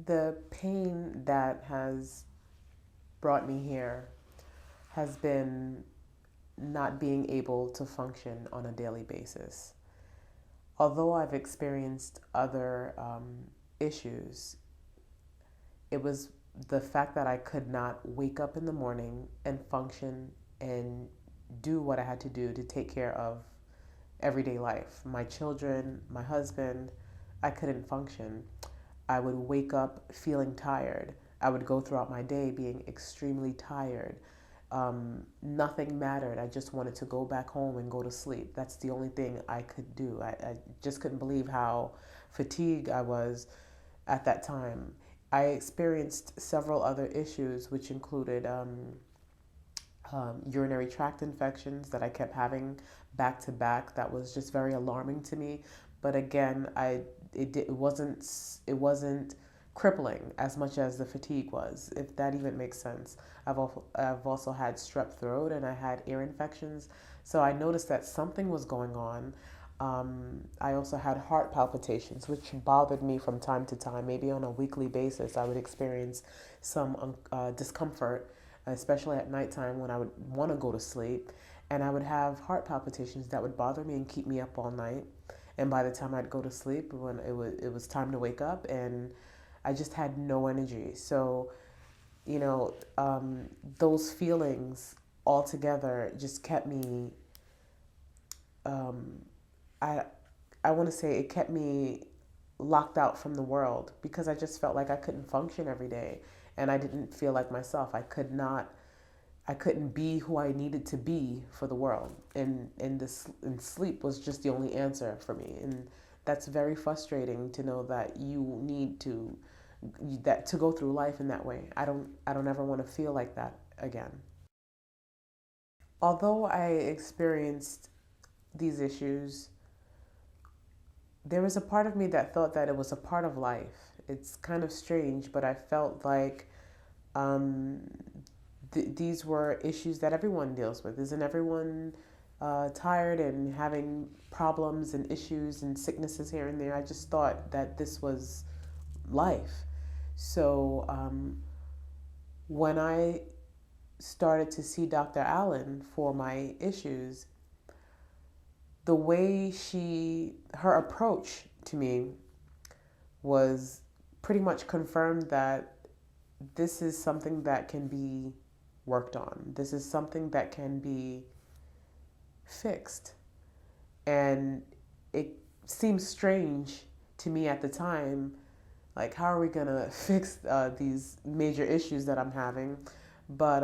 The pain that has brought me here has been not being able to function on a daily basis. Although I've experienced other issues, it was the fact that I could not wake up in the morning and function and do what I had to do to take care of everyday life. My children, my husband, I couldn't function. I would wake up feeling tired. I would go throughout my day being extremely tired. Nothing mattered. I just wanted to go back home and go to sleep. That's the only thing I could do. I just couldn't believe how fatigued I was at that time. I experienced several other issues, which included urinary tract infections that I kept having back to back. That was just very alarming to me. But again, it wasn't crippling as much as the fatigue was, if that even makes sense. I've also had strep throat and I had ear infections, so I noticed that something was going on. I also had heart palpitations, which bothered me from time to time. Maybe on a weekly basis, I would experience some discomfort, especially at nighttime when I would want to go to sleep. And I would have heart palpitations that would bother me and keep me up all night. And by the time I'd go to sleep, when it was time to wake up, and I just had no energy. So, you know, those feelings altogether just kept me um, I I want to say it kept me locked out from the world because I just felt like I couldn't function every day and I didn't feel like myself. I couldn't be who I needed to be for the world. And sleep was just the only answer for me. And that's very frustrating to know that you need to go through life in that way. I don't ever want to feel like that again. Although I experienced these issues, there was a part of me that thought that it was a part of life. It's kind of strange, but I felt like um, these were issues that everyone deals with. Isn't everyone tired and having problems and issues and sicknesses here and there? I just thought that this was life. So when I started to see Dr. Allen for my issues, the way her approach to me was pretty much confirmed that this is something that can be worked on. This is something that can be fixed. And it seemed strange to me at the time, like, how are we going to fix these major issues that I'm having? But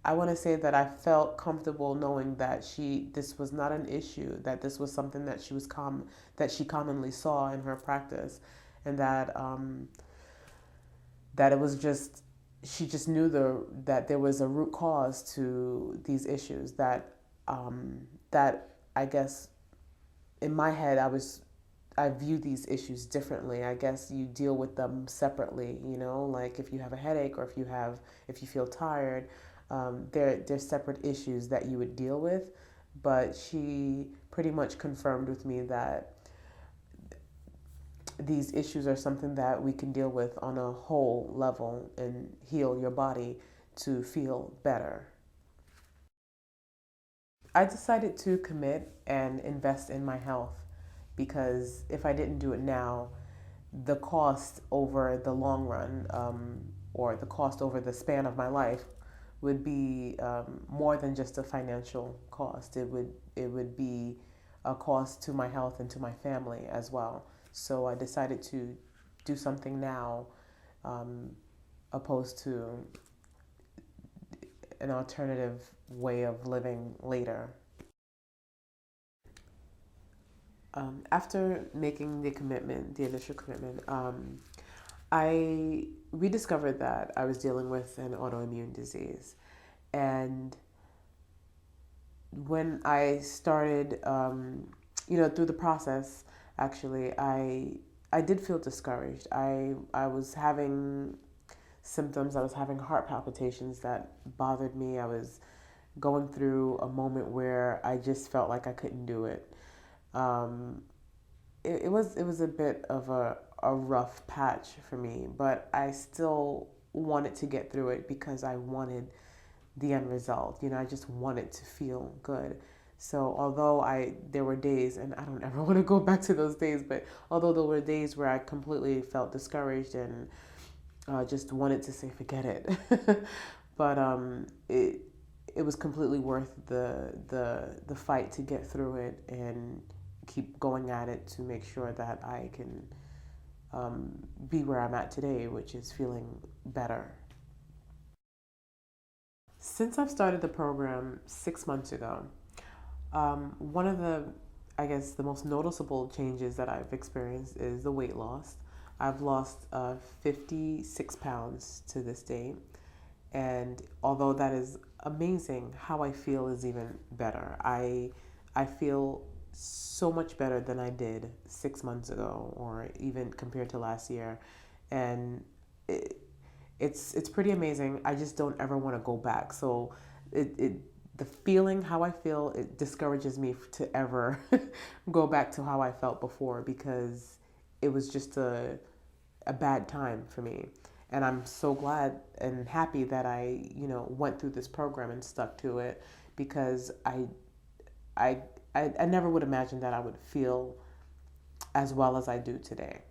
I want to say that I felt comfortable knowing that this was not an issue, that this was something that that she commonly saw in her practice, and that it was just she just knew that there was a root cause to these issues that I guess in my head I view these issues differently. I guess you deal with them separately, like if you have a headache or if you feel tired, they're separate issues that you would deal with. But she pretty much confirmed with me that these issues are something that we can deal with on a whole level and heal your body to feel better. I decided to commit and invest in my health because if I didn't do it now, the cost over the long run, or the cost over the span of my life, would be more than just a financial cost. It would be a cost to my health and to my family as well. So I decided to do something now, um, opposed to an alternative way of living later. After making the initial commitment, I rediscovered that I was dealing with an autoimmune disease. And when I started, through the process, actually, I did feel discouraged. I was having symptoms. I was having heart palpitations that bothered me. I was going through a moment where I just felt like I couldn't do it. Um, it was a bit of a a rough patch for me, but I still wanted to get through it because I wanted the end result. I just wanted to feel good. So although there were days, and I don't ever want to go back to those days, but although there were days where I completely felt discouraged and just wanted to say forget it, but it was completely worth the fight to get through it and keep going at it to make sure that I can be where I'm at today, which is feeling better. Since I've started the program 6 months ago, one of I guess, the most noticeable changes that I've experienced is the weight loss. I've lost 56 pounds to this day. And although that is amazing, how I feel is even better. I feel so much better than I did 6 months ago, or even compared to last year. And it, it's pretty amazing. I just don't ever want to go back. So it the feeling how I feel, it discourages me to ever go back to how I felt before, because it was just a bad time for me. And I'm so glad and happy that I went through this program and stuck to it, because I I never would imagine that I would feel as well as I do today.